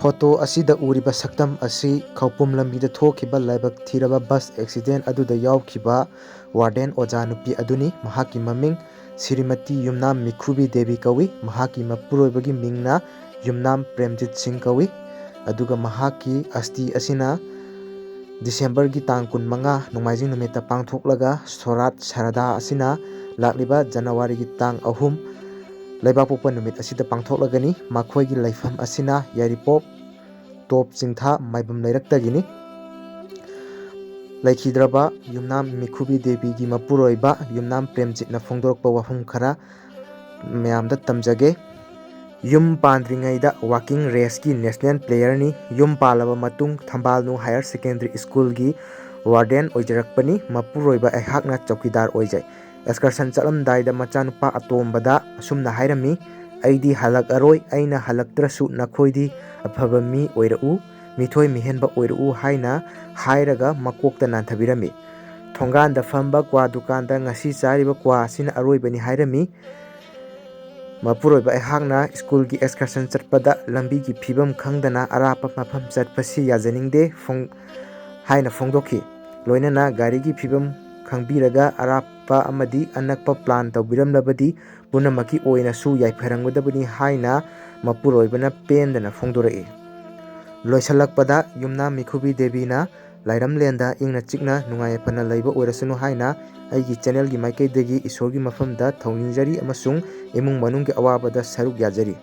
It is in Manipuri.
फोटो असिदा उरिबा सक्तम असि खौपुम लंबीदा थोखिबा लाइबक थीरबा बस एक्सीडेंट अदुदा यावखिबा वार्डन ओजा नुपी अदुनी महाकी ममिंग श्रीमती युमनाम मिखुबी देवी कवि महाकी मपुरोइबगी मिंगना युमनाम प्रेमजित सिंह कवि अदुगा महाकी अस्ति असिना दिसंबर की तांग कुन मंगा नोंमाइजिंग नुमिता पांगथोकलगा सोरात शारदा असिना लाक्लिबा जनवरी की तांग अहुम लेबापोपा नुमित असिदा पांगथोकलगनी मखोइगी लाइफम असिना यारिपोप टॉप चिंथा माइबम लैरक्तगिनी लैखिद्रबा युमनाम मिखुबी देवी की मपुरोइबा युमनाम प्रेमजितना फोंदोरकपा वाफम खरा मयामदा तमजगे युम पांद्रिंगैदा वाकिंग रेस की नेशनल प्लेयर युम पालबा मतुंग थंबालनु हायर सेकेंडरी स्कूल की वार्डन ओइजरकपनी मपुरोइबा ऐहाकना चौकीदार ओइजै एक्सकर्सन चलमदाइदा मचानुपा अतोंबदा असुमना हाइरमी अइदी हलकअरोइ अइना हलक्त्रसु नखोइदी अफबा मी ओइरउ मिथोइ मिहेनबा ओइरउ हाइना हाइरगा मकोकता नांथबिरमी थोंगानदा फंबा क्वा दुकानदा ngasi चारिबा क्वा असिना अरोइबनी हाइरमी मपुरोइबा ऐहाकना स्कूल की एक्सकर्सन चटपदा लंबी की फिबम खंगदना अरापा मफम चटपसी याजनिंगदे हाइना फोंदोखी लोइनना गाड़ी की फिबम खंगबिरगा अरापा अमदी अनकपा प्लान तौबिरमलबदी पुनमकी ओइनसु याइफरंगदबनी हाइना मपुरोइबना पेंदना फोंदोरई लोइसलकपदा युमनाम मिखुबी देवीना लाइरमलेंदा इंगना चिकना नुंगायफना लैबा ओइरसनु हाइना अैगी चैनल की माइकैदगी ईश्वर की मफमदा थौनिंजरी अमसुंग इमुंग मनुंग के अवाबदा सरुक याजरी।